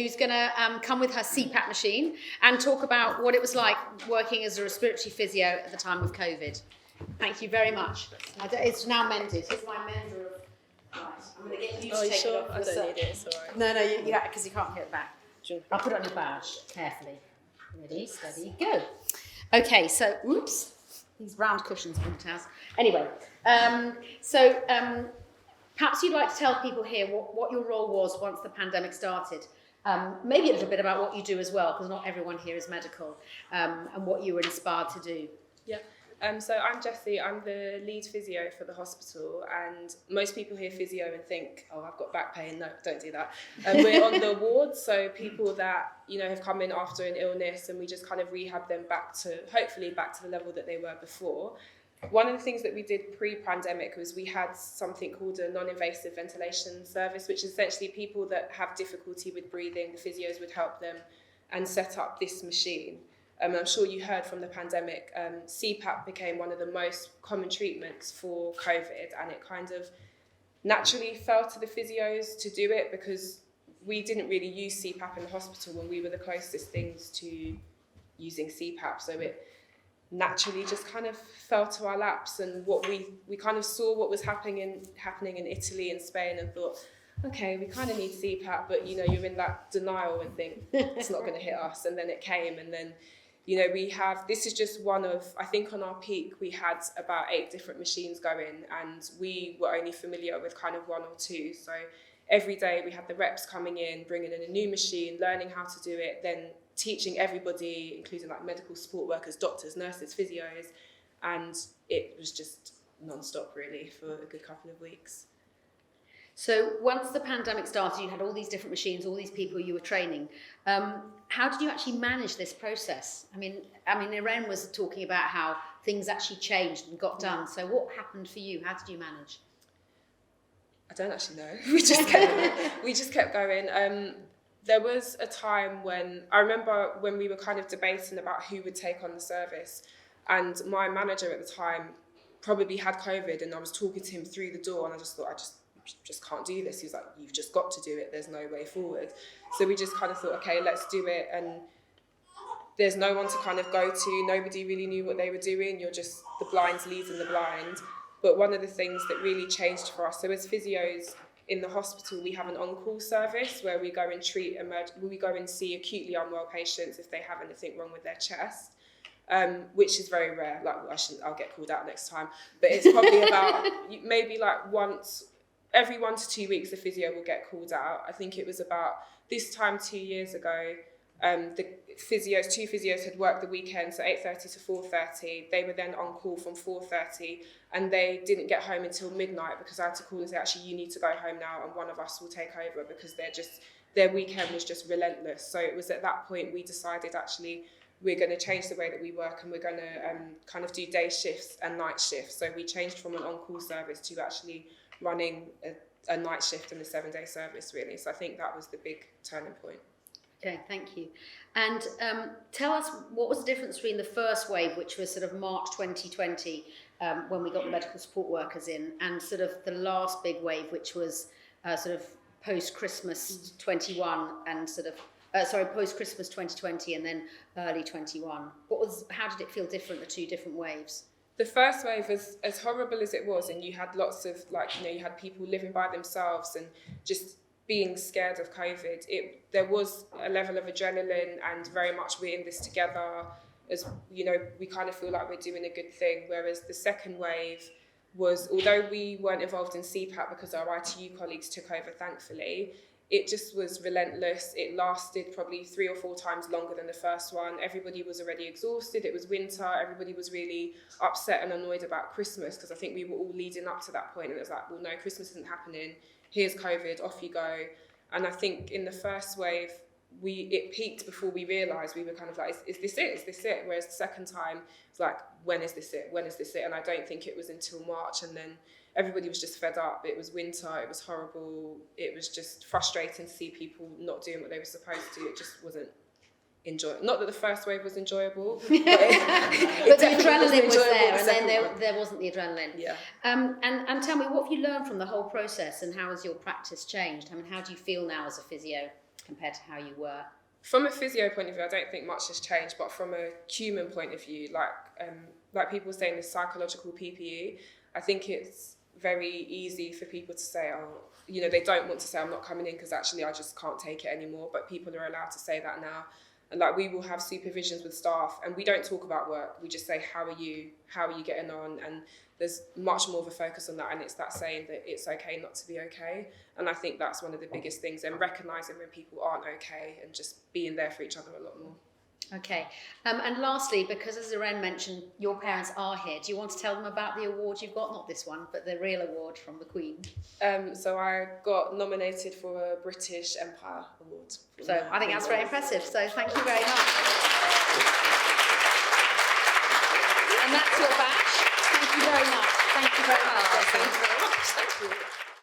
who's going to come with her CPAP machine and talk about what it was like working as a respiratory physio at the time of COVID. Thank you very much. It's now mended. Here's my mender of... Right, I'm going to get you to take it off. I don't need it, it's all right. No, because you can't get it back. I'll put it on your badge, carefully. Ready, steady, go. Okay, so, oops. These round cushions in the house. Anyway, perhaps you'd like to tell people here what your role was once the pandemic started. Maybe a little bit about what you do as well, because not everyone here is medical, and what you were inspired to do. Yeah. So I'm Jessie, I'm the lead physio for the hospital, and most people hear physio and think, oh, I've got back pain. No, don't do that. We're on the ward, so people that, have come in after an illness, and we just kind of rehab them hopefully back to the level that they were before. One of the things that we did pre-pandemic was we had something called a non-invasive ventilation service, which is essentially people that have difficulty with breathing, the physios would help them and set up this machine. I'm sure you heard from the pandemic, CPAP became one of the most common treatments for COVID, and it kind of naturally fell to the physios to do it because we didn't really use CPAP in the hospital when we were the closest things to using CPAP. So it naturally just kind of fell to our laps, and what we kind of saw what was happening in Italy and Spain and thought, okay, we kind of need CPAP, but you're in that denial and think it's not going to hit us. And then it came, and then this is just one of, I think on our peak, we had about 8 different machines going, and we were only familiar with kind of 1 or 2. So every day we had the reps coming in, bringing in a new machine, learning how to do it, then teaching everybody, including like medical support workers, doctors, nurses, physios, and it was just non-stop really for a good couple of weeks. So once the pandemic started, you had all these different machines, all these people you were training. How did you actually manage this process? I mean, Irene was talking about how things actually changed and got done. So what happened for you? How did you manage? I don't actually know. We just kept going. There was a time when I remember when we were kind of debating about who would take on the service, and my manager at the time probably had COVID, and I was talking to him through the door, and I just thought, I just can't do this. He was like, you've just got to do it, there's no way forward. So we just kind of thought, okay, let's do it, and there's no one to kind of go to, nobody really knew what they were doing, you're just the blinds leading the blind. But one of the things that really changed for us, so as physios in the hospital, we have an on-call service where we go and we go and see acutely unwell patients if they have anything wrong with their chest. Which is very rare. Like I'll get called out next time, but it's probably about maybe like every 1 to 2 weeks, the physio will get called out. I think it was about this time 2 years ago. The two physios had worked the weekend, so 8:30 to 4:30. They were then on call from 4:30, and they didn't get home until midnight because I had to call and say, actually, you need to go home now, and one of us will take over because their weekend was just relentless. So it was at that point we decided, actually, we're going to change the way that we work, and we're going to kind of do day shifts and night shifts. So we changed from an on-call service to actually running a night shift and a 7-day service, really. So I think that was the big turning point. Okay, thank you. And tell us, what was the difference between the first wave, which was sort of March 2020, when we got the medical support workers in, and sort of the last big wave, which was sort of post-Christmas 21 and sort of post-Christmas 2020 and then early 21. How did it feel different, the two different waves? The first wave, as horrible as it was, and you had lots of, you had people living by themselves and just being scared of COVID, there was a level of adrenaline and very much we're in this together. As we kind of feel like we're doing a good thing. Whereas the second wave was, although we weren't involved in CPAP because our ITU colleagues took over, thankfully, it just was relentless. It lasted probably 3 or 4 times longer than the first one. Everybody was already exhausted. It was winter. Everybody was really upset and annoyed about Christmas because I think we were all leading up to that point, and it was like, well, no, Christmas isn't happening. Here's COVID, off you go. And I think in the first wave, it peaked before we realised. We were kind of like, is this it? Is this it? Whereas the second time, it's like, when is this it? When is this it? And I don't think it was until March, and then everybody was just fed up. It was winter, it was horrible. It was just frustrating to see people not doing what they were supposed to. It just wasn't enjoyable. Not that the first wave was enjoyable, but the adrenaline was there, and then there wasn't the adrenaline. Yeah. And tell me, what have you learned from the whole process, and how has your practice changed? I mean, how do you feel now as a physio? compared to how you were? From a physio point of view, I don't think much has changed, but from a human point of view, like people saying the psychological PPE, I think it's very easy for people to say, oh, you know, they don't want to say I'm not coming in because actually I just can't take it anymore, but people are allowed to say that now. And like we will have supervisions with staff and we don't talk about work, we just say how are you getting on, and there's much more of a focus on that, and it's that saying that it's okay not to be okay. And I think that's one of the biggest things, and recognising when people aren't okay and just being there for each other a lot more. Okay, and lastly, because as Irene mentioned, your parents are here, do you want to tell them about the award you've got? Not this one, but the real award from the Queen. So I got nominated for a British Empire Award. So I think that's very impressive, so thank you very much. And that's your badge. Thank you very much. Thank you very much. Thank you very much. Thank you.